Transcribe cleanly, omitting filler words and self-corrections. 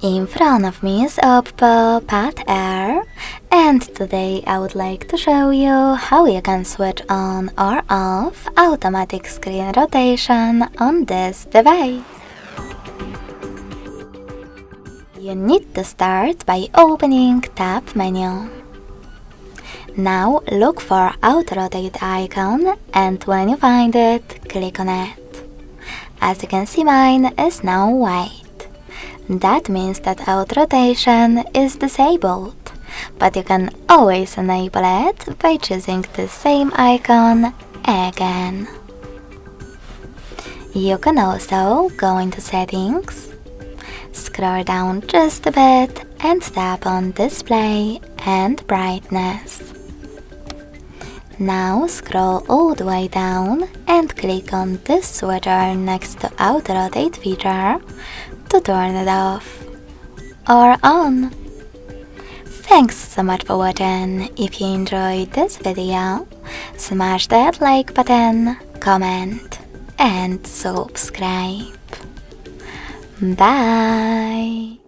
In front of me is Oppo Pad Air, and today I would like to show you how you can switch on or off automatic screen rotation on this device. You need to start by opening Tab menu. Now look for Auto Rotate icon, and when you find it, click on it. As you can see, mine is now white. That means that auto rotation is disabled, but you can always enable it by choosing the same icon again. You can also go into settings, scroll down just a bit and tap on display and brightness. Now scroll all the way down and click on this switcher next to auto rotate feature to turn it off or on. Thanks so much for watching. If you enjoyed this video, smash that like button, comment and subscribe. Bye!